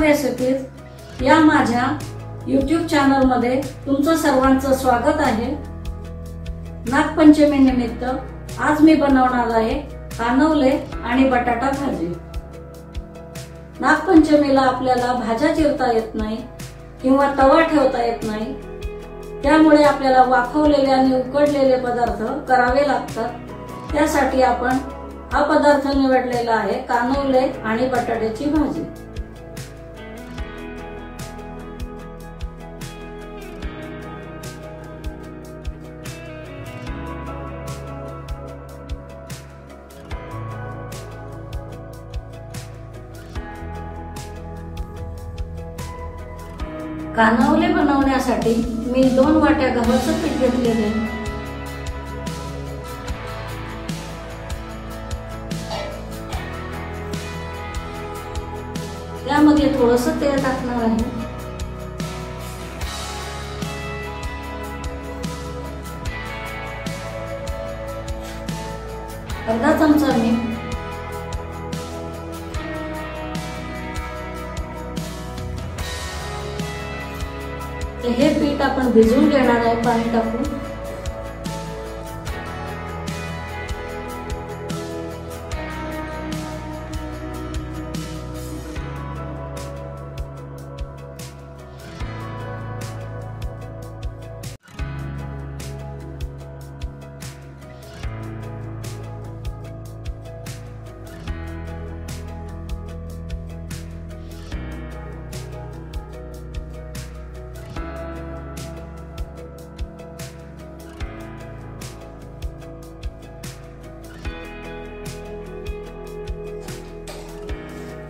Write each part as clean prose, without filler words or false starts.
Recipes या माझ्या YouTube channel मध्ये तुमचं सर्वांचं स्वागत आहे। नागपंचमी निमित्त आज मी बनवणार आहे कानवले आणि बटाटा भाजी। नागपंचमीला आपल्याला भाज्या चिरता येत नाही किंवा तवा ठेवता येत नाही, त्यामुळे आपल्याला वाफवलेले आणि उकडलेले पदार्थ करावे लागतात। त्यासाठी आपण हा पदार्थ निवडलेला आहे, कानवले आणि बटाट्याची भाजी। कानवले बनवण्यासाठी मी 2 वाट्या गव्हाचं पीठ घेतलेले आहे। त्यामध्ये थोडंसं तेल टाकणार आहे। अर्धा चमचा मीठ, हे पीठ आपण भिजवून घेणार आहे पाणी टाकून।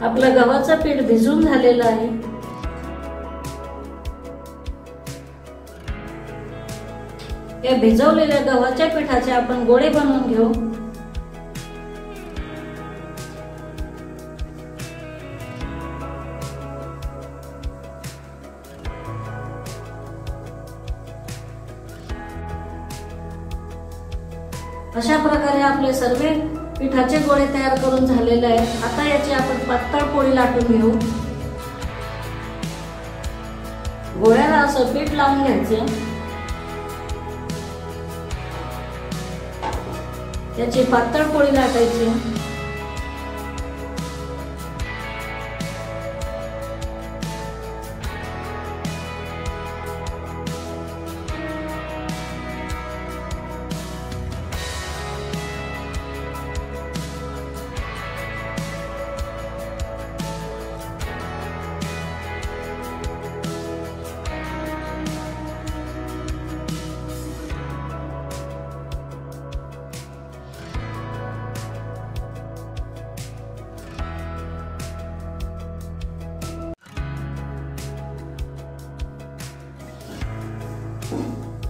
आपलं गव्हाचं पीठ भिजून झालेलं आहे। या भिजवलेल्या गव्हाच्या पिठाचे आपण गोळे बनवून घेऊ। अशा प्रकारे आपले सर्व पिठाचे गोळे तयार करून झालेले आहेत। आता याची आपण पातळ पोळी लाटून घेऊ। गोळ्याला असं पीठ लावून घ्यायचे। याची पातळ पोळी लाटायची।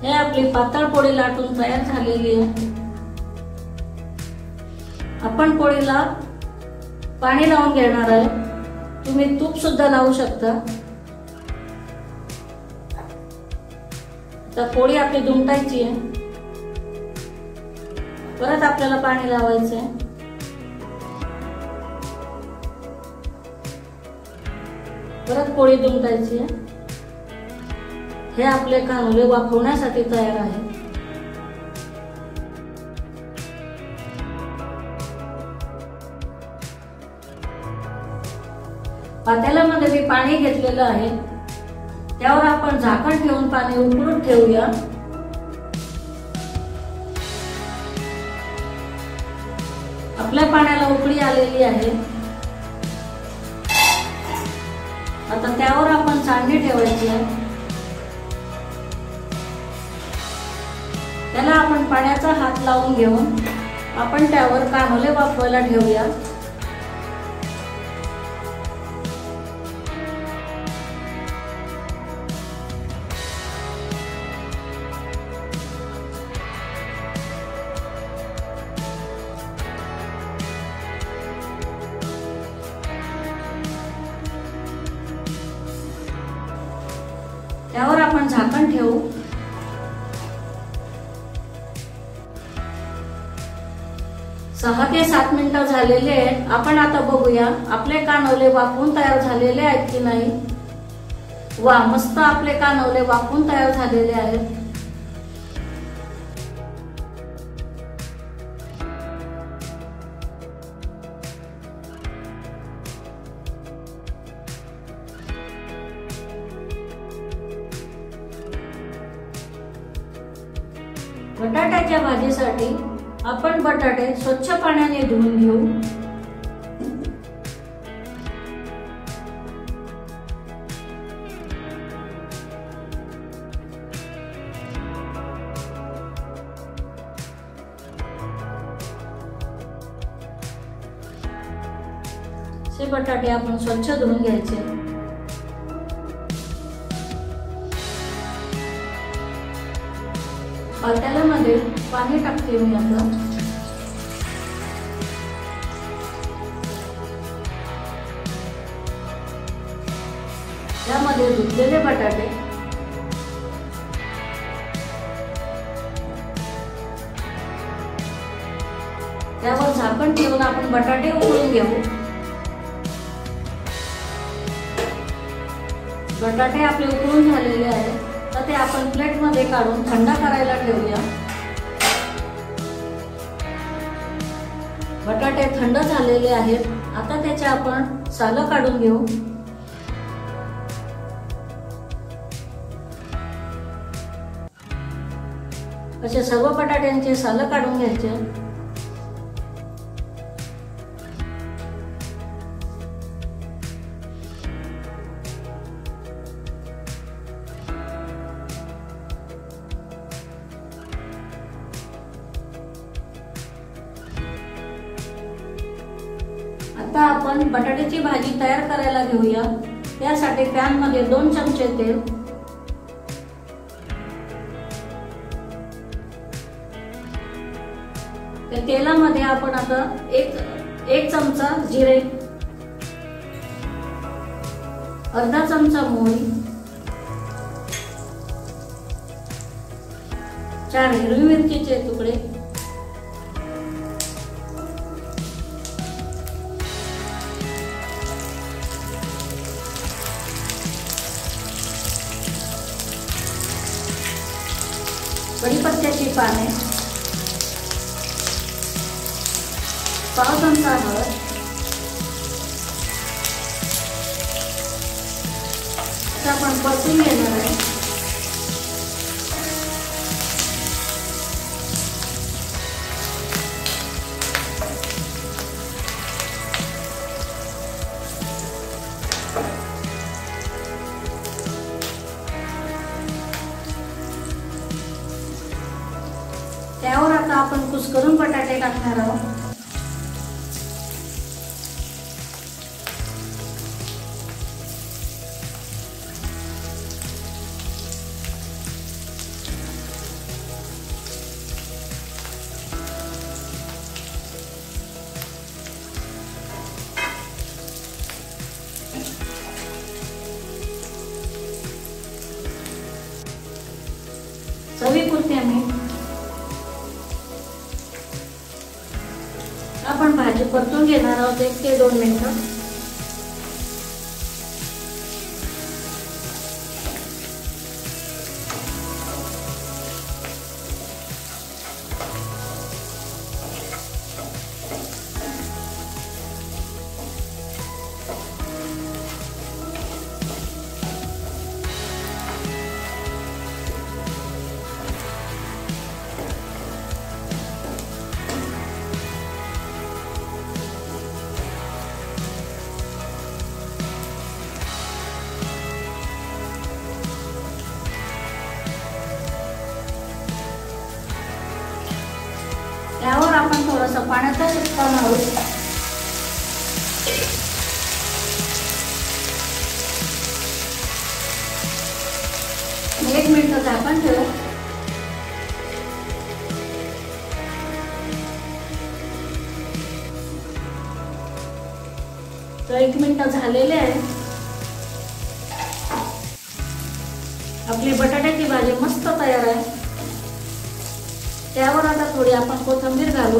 हे आपली पातळ पोळी लाटून तयार झालेली आहे। आपण पोळीला पाणी लावून घेणार आहे। तुम्ही तूप सुद्धा लावू शकता। आता पोळी आपली दुमटायची आहे। परत आपल्याला पाणी लावायचं आहे। परत पोळी दुमटायची आहे। हे आपले कानवले वाफवण्यासाठी तयार आहे। पातेल्यामध्ये मी पाणी घेतलेलं आहे, त्यावर आपण झाकण ठेवून पाणी उकळून ठेवूया। आपल्या पाण्याला उकळी आलेली आहे। आता त्यावर आपण चाळणी ठेवायची आहे। त्याला आपण पाण्याचा हात लावून घेऊन आपण त्यावर कानवले वाफवायला ठेवूया। त्यावर आपण झाकण ठेवू। 6 ते 7 मिनिटं झालेले आहेत. आपण आता बघूया आपले कानवले वाफवून तयार झालेले आहेत की नाही. वा, मस्त आपले कानवले वाफवून तयार झालेले आहेत. बटाट्याच्या भाजीसाठी आपण बटाटे स्वच्छ पाण्याने धुवून घेऊ. हे बटाटे आपण स्वच्छ धुवून घ्यायचे. पातेल्यामध्ये पाणी टाकते मी आता. त्यामध्ये धुतलेले बटाटे, त्यावर झाकण ठेवून आपण बटाटे उकळून घेऊ. बटाटे आपले उकळून झालेले आहेत. तर ते आपण प्लेट मध्ये काढून थंड करायला ठेवूया. बटाटे थंड झालेले आहेत. आता त्याचे आपण सालं काढून घेऊ. असे सर्व बटाट्यांचे सालं काढून घ्यायचे. आता आपण बटाट्याची भाजी तयार करायला घेऊया. त्यासाठी पॅन मध्ये 2 चमचे तेल, त्या तेलामध्ये आपण आता एक चमचा जिरे, अर्धा चमचा मोहरी, 4 हिरवी मिरचीचे तुकडे, कढीपत्त्याची पाने, पाव चमचा हळद, आपण परतून घेणार आहे. त्यावर आता आपण कुस्करून बटाटे टाकणार आहोत. चवीपुरते मीठ. आपण भाजी परतून घेणार आहोत 1 ते 2 मिनिटं. त्यावर आपण थोडासा पाण्याचा शिपका मारू. एक मिनिट झाकण ठेवू. तर 1 मिनिट झालेले आहे. आपली बटाट्याची भाजी मस्त तयार आहे. त्यावर आता थोडी आपण कोथिंबीर घालू.